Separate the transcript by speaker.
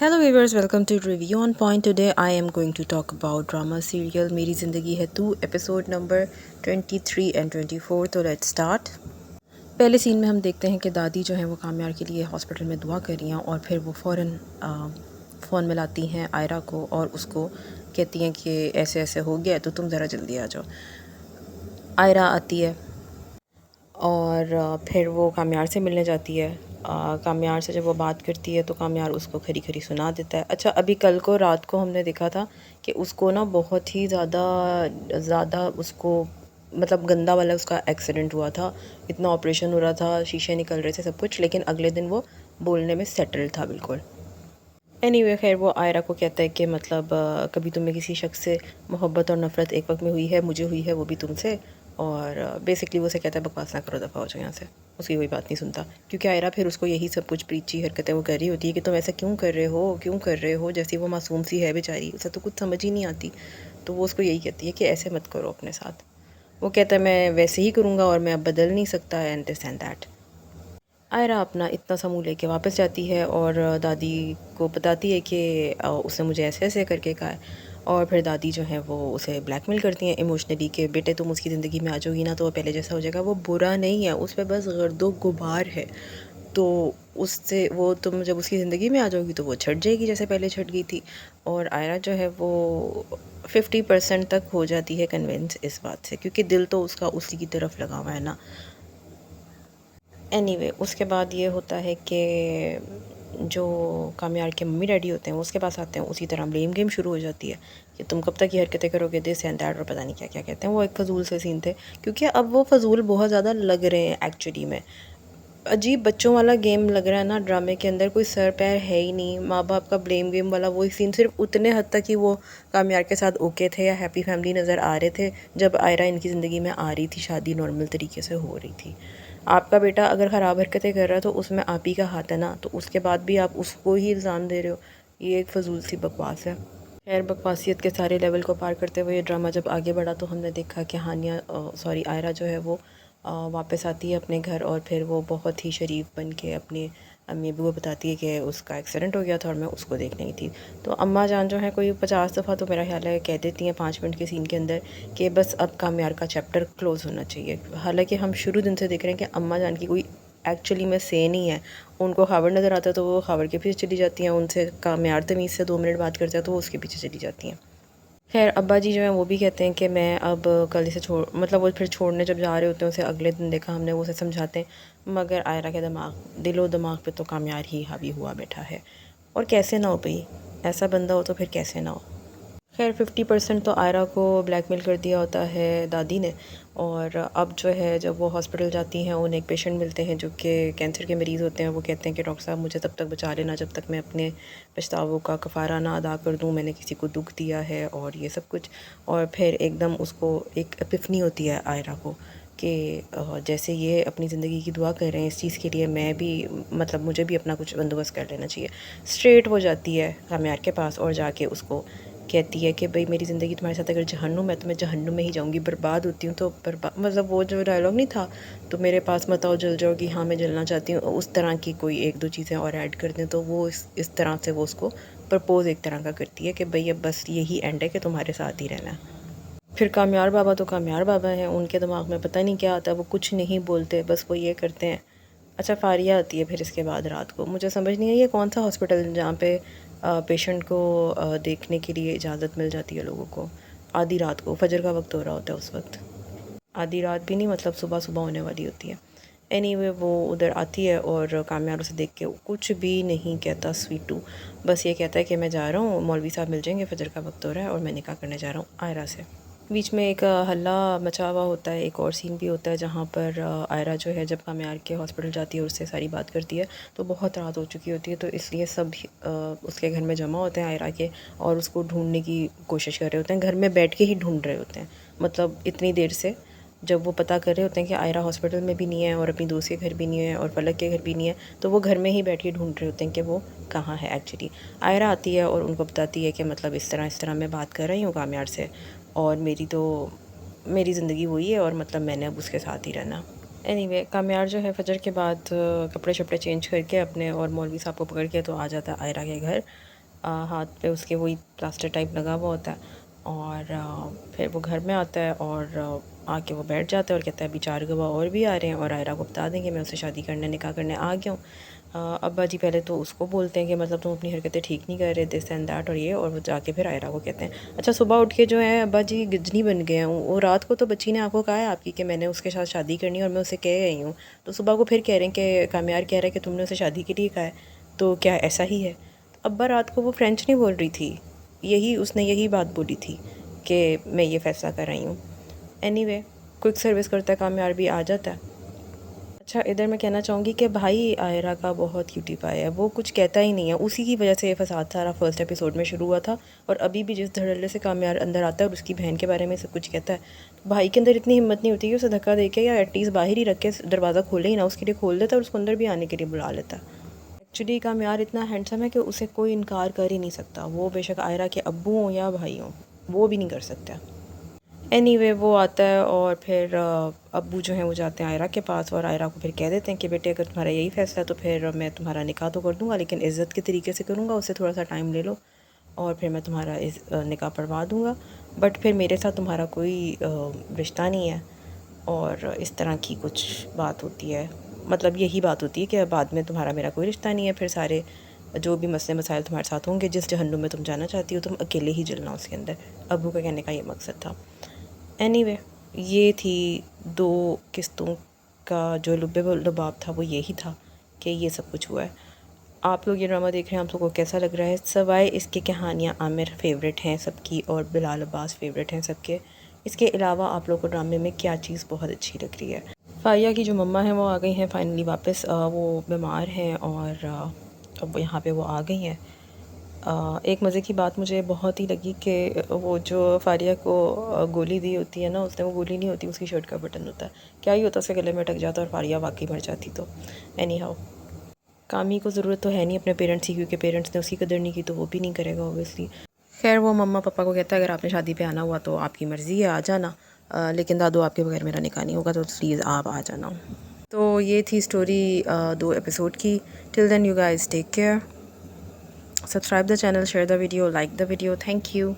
Speaker 1: Hello viewers, welcome to Review on Point. Today I am going to talk about drama serial मेरी ज़िंदगी है तू episode number 23 and 24. तो let's start. पहले scene में हम देखते हैं कि दादी जो है वो कामयार के लिए हॉस्पिटल में दुआ कर रही हैं और फिर वो फ़ौरन फ़ोन मिलाती हैं आयरा को और उसको कहती हैं कि ऐसे ऐसे हो गया है तो तुम ज़रा जल्दी आ जाओ. आयरा आती है और फिर वो कामयार से मिलने जाती है. कामयार से जब वो बात करती है तो कामयार उसको खरी खरी सुना देता है. अच्छा, अभी कल को रात को हमने देखा था कि उसको ना बहुत ही ज़्यादा उसको मतलब गंदा वाला उसका एक्सीडेंट हुआ था. इतना ऑपरेशन हो रहा था, शीशे निकल रहे थे, सब कुछ, लेकिन अगले दिन वो बोलने में सेटल था बिल्कुल. एनीवे खैर वो आयरा को कहता है कि मतलब कभी तुम्हें किसी शख्स से मोहब्बत और नफ़रत एक वक्त में हुई है, मुझे हुई है, वो भी तुमसे. और बेसिकली वो उसे कहता है बकवास ना करो, दफ़ा हो जाओ यहाँ से. उसकी कोई बात नहीं सुनता क्योंकि आयरा फिर उसको यही सब कुछ प्रीची हरकतें वो कर रही होती है कि तुम ऐसा क्यों कर रहे हो, क्यों कर रहे हो, जैसी वो मासूम सी है बेचारी, उसे तो कुछ समझ ही नहीं आती. तो वो उसको यही कहती है कि ऐसे मत करो अपने साथ. वो कहता है मैं वैसे ही करूँगा और मैं अब बदल नहीं सकता, and this and that. Aira अपना इतना सा मुँह लेके वापस जाती है और दादी को बताती है कि उसने मुझे ऐसे ऐसे करके कहा है. और फिर दादी जो है वो उसे ब्लैकमेल करती हैं इमोशनली कि बेटे तुम उसकी ज़िंदगी में आ जाओगी ना तो वो पहले जैसा हो जाएगा. वो बुरा नहीं है, उस पर बस गर्दो गुबार है. तो उससे वो तुम जब उसकी ज़िंदगी में आ जाओगी तो वो छट जाएगी जैसे पहले छट गई थी. और आयरा जो है वो 50% तक हो जाती है कन्विंस इस बात से क्योंकि दिल तो उसका उसी की तरफ लगा हुआ है ना. एनीवे उसके बाद ये होता है कि जो कामयार के मम्मी डैडी होते हैं वो उसके पास आते हैं. उसी तरह ब्लेम गेम शुरू हो जाती है कि तुम कब तक ये हरकतें करोगे, दिस एंड दैट, और पता नहीं क्या क्या कहते हैं. वो एक फ़जूल से सीन थे क्योंकि अब वो फ़जूल बहुत ज़्यादा लग रहे हैं एक्चुअली में. अजीब बच्चों वाला गेम लग रहा है ना ड्रामे के अंदर, कोई सर पैर है ही नहीं. माँ बाप का ब्लेम गेम वाला वही सीन, सिर्फ उतने हद तक ही वो कामयार के साथ ओके थे या हैप्पी फैमिली नज़र आ रहे थे जब आयरा इनकी ज़िंदगी में आ रही थी, शादी नॉर्मल तरीके से हो रही थी. आपका बेटा अगर ख़राब हरकतें कर रहा है तो उसमें आप ही का हाथ है ना, तो उसके बाद भी आप उसको ही इल्ज़ाम दे रहे हो. ये एक फ़जूल सी बकवास है. खैर बकवासियत के सारे लेवल को पार करते हुए ये ड्रामा जब आगे बढ़ा तो हमने देखा कि आयरा जो है वो वापस आती है अपने घर और फिर वो बहुत ही शरीफ बन के अपने अम्मी अबू को बताती है कि उसका एक्सीडेंट हो गया था और मैं उसको देखने गई थी. तो अम्मा जान जो है कोई 50 दफ़ा तो मेरा ख्याल है कह देती हैं 5 मिनट के सीन के अंदर कि बस अब कामयार का चैप्टर क्लोज़ होना चाहिए. हालांकि हम शुरू दिन से देख रहे हैं कि अम्मा जान की कोई एक्चुअली में से नहीं है. उनको खबर नज़र आता है तो वो खबर के पीछे चली जाती हैं. उनसे कामयार तमीज़ से 2 मिनट बात करता है तो वो उसके पीछे चली जाती हैं. खैर अब्बा जी जो हैं वो भी कहते हैं कि मैं अब कल इसे छोड़ मतलब वो फिर छोड़ने जब जा रहे होते हैं उसे अगले दिन देखा हमने, वो उसे समझाते हैं मगर आयरा के दिलो दिमाग पे तो कामयार ही हावी हुआ बैठा है. और कैसे ना हो भाई, ऐसा बंदा हो तो फिर कैसे ना हो. खैर 50% तो आयरा को ब्लैकमेल कर दिया होता है दादी ने. और अब जो है जब वो हॉस्पिटल जाती हैं उन्हें एक पेशेंट मिलते हैं जो कि कैंसर के मरीज़ होते हैं. वो कहते हैं कि डॉक्टर साहब मुझे तब तक बचा लेना जब तक मैं अपने पछतावों का कफ़ारा ना अदा कर दूँ, मैंने किसी को दुख दिया है और ये सब कुछ. और फिर एकदम उसको एक एपिफनी होती है आयरा को कि जैसे ये अपनी ज़िंदगी की दुआ कर रहे हैं इस चीज़ के लिए, मैं भी मतलब मुझे भी अपना कुछ बंदोबस्त कर लेना चाहिए. स्ट्रेट वो जाती है कामयार के पास और जाके उसको कहती है कि भाई मेरी ज़िंदगी तुम्हारे साथ अगर जहन्नुम है तो मैं जहन्नुम में ही जाऊँगी, बर्बाद होती हूँ तो बर्बाद, मतलब वो जो डायलॉग नहीं था, तो मेरे पास मत आओ जल जाओगी, हाँ मैं जलना चाहती हूँ, उस तरह की कोई एक दो चीज़ें और ऐड कर दें तो वो इस तरह से वो उसको प्रपोज़ एक तरह का करती है कि भाई अब बस यही एंड है कि तुम्हारे साथ ही रहना है. फिर कामयार बाबा तो कामयार बाबा हैं, उनके दिमाग में पता नहीं क्या आता है, वो कुछ नहीं बोलते, बस वो ये करते हैं. अच्छा फारिया आती है फिर इसके बाद रात को, मुझे समझ नहीं आई ये कौन सा हॉस्पिटल है जहाँ पे पेशेंट को देखने के लिए इजाज़त मिल जाती है लोगों को. आधी रात को, फजर का वक्त हो रहा होता है उस वक्त. आधी रात भी नहीं, मतलब सुबह सुबह होने वाली होती है. एनीवे वो उधर आती है और कामयार उसे देख के कुछ भी नहीं कहता स्वीटू, बस ये कहता है कि मैं जा रहा हूँ, मौलवी साहब मिल जाएंगे, फजर का वक्त हो रहा है और मैं निकाह करने जा रहा हूँ आयरा से. बीच में एक हल्ला मचा हुआ होता है, एक और सीन भी होता है जहाँ पर आयरा जो है जब कामयार के हॉस्पिटल जाती है और उससे सारी बात करती है तो बहुत रात हो चुकी होती है, तो इसलिए सब उसके घर में जमा होते हैं आयरा के और उसको ढूंढने की कोशिश कर रहे होते हैं. घर में बैठ के ही ढूंढ रहे होते हैं, मतलब इतनी देर से जब वो पता कर रहे होते हैं कि आयरा हॉस्पिटल में भी नहीं है और अपनी दोस्त के घर भी नहीं है और पलक के घर भी नहीं है, तो वो घर में ही बैठ के ढूंढ रहे होते हैं कि वो कहाँ है एक्चुअली. आयरा आती है और उनको बताती है कि मतलब इस तरह मैं बात कर रही हूँ कामयार से और मेरी ज़िंदगी वही है और मतलब मैंने अब उसके साथ ही रहना. एनीवे कामयार जो है फजर के बाद कपड़े शपड़े चेंज करके अपने और मौलवी साहब को पकड़ के तो आ जाता है आयरा के घर। हाथ पे उसके वही प्लास्टर टाइप लगा हुआ होता है और फिर वो घर में आता है और आके वो बैठ जाता है और कहता है अभी 4 गवाह और भी आ रहे हैं और आयरा को बता देंगे मैं उससे शादी करने निकाह करने आ गया हूँ। अब्बा जी पहले तो उसको बोलते हैं कि मतलब तुम अपनी हरकतें ठीक नहीं कर रहे दिस एंड दैट और ये, और वो जाके फिर आयरा को कहते हैं अच्छा सुबह उठ के जो है अब्बा जी गिजनी बन गए हूँ। वो रात को तो बच्ची ने आपको कहा है आपकी कि मैंने उसके साथ शादी करनी है और मैं उसे कह गई हूँ, तो सुबह को फिर कह रहे हैं कि कामयार कह रहा है कि तुमने उसे शादी के लिए कहा है, तो क्या ऐसा ही है? अब्बा रात को वो फ्रेंच नहीं बोल रही थी, यही उसने यही बात बोली थी कि मैं ये फ़ैसला कर रही हूँ। एनीवे क्विक सर्विस करता है कामयार भी आ जाता है। अच्छा इधर मैं कहना चाहूँगी कि भाई आयरा का बहुत क्यूटी पाई है, वो कुछ कहता ही नहीं है, उसी की वजह से ये फसाद सारा फर्स्ट एपिसोड में शुरू हुआ था और अभी भी जिस धड़ल्ले से कामयार अंदर आता है और उसकी बहन के बारे में सब कुछ कहता है, तो भाई के अंदर इतनी हिम्मत नहीं होती कि उसे धक्का दे के या एटलीस्ट बाहर ही रख के दरवाज़ा खोले ही ना, उसके लिए खोल देता है और उसको अंदर भी आने के लिए बुला लेता है। एक्चुअली कामयार इतना हैंडसम है कि उसे कोई इनकार कर ही नहीं सकता, वो बेशक आयरा के अब्बू हों या भाई हों, वो भी नहीं कर सकता। एनीवे वो आता है और फिर अब्बू जो हैं वो जाते हैं आयरा के पास और आयरा को फिर कह देते हैं कि बेटे अगर तुम्हारा यही फ़ैसला है तो फिर मैं तुम्हारा निकाह तो कर दूँगा लेकिन इज़्ज़त के तरीके से करूँगा, उससे थोड़ा सा टाइम ले लो और फिर मैं तुम्हारा निकाह पढ़वा दूँगा, बट फिर मेरे साथ तुम्हारा कोई रिश्ता नहीं है। और इस तरह की कुछ बात होती है, मतलब यही बात होती है कि बाद में तुम्हारा मेरा कोई रिश्ता नहीं है, फिर सारे जो भी मसले मसाइल तुम्हारे साथ होंगे, जिस जहन्नुम में तुम जाना चाहती हो तुम अकेले ही जलना उसके अंदर। अब्बू का कहने का ये मकसद था। एनीवे ये थी 2 किस्तों का जो लुब्बे लुबाब था, वो यही था कि ये सब कुछ हुआ है। आप लोग ये ड्रामा देख रहे हैं, आप लोगों को कैसा लग रहा है? सवाए इसके कि हानिया आमिर फ़ेवरेट हैं सबकी और बिलाल अब्बास फ़ेवरेट हैं सबके, इसके अलावा आप लोगों को ड्रामे में क्या चीज़ बहुत अच्छी लग रही है? फ़ारिया की जो मम्मा हैं वो आ गई हैं फ़ाइनली वापस, वो बीमार हैं और अब यहाँ पे वो आ गई हैं। एक मज़े की बात मुझे बहुत ही लगी कि वो जो फ़ारिया को गोली दी होती है ना, उसने वो गोली नहीं होती, उसकी शर्ट का बटन होता है। क्या ही होता उसके गले में अटक जाता और फ़ारिया वाकई मर जाती तो। एनी हाउ कामी को ज़रूरत तो है नहीं अपने पेरेंट्स की, क्योंकि पेरेंट्स ने उसकी कदर नहीं की तो वो भी नहीं करेगा ओबियसली। खैर वो मम्मा पापा को कहता है अगर आपने शादी पे आना हुआ तो आपकी मर्ज़ी है आ जाना, लेकिन दादू आपके बगैर मेरा निकाह नहीं होगा तो प्लीज़ आप आ जाना। तो ये थी स्टोरी 2 एपिसोड की। Till then you guys take care, subscribe the channel, share the video, like the video. Thank you.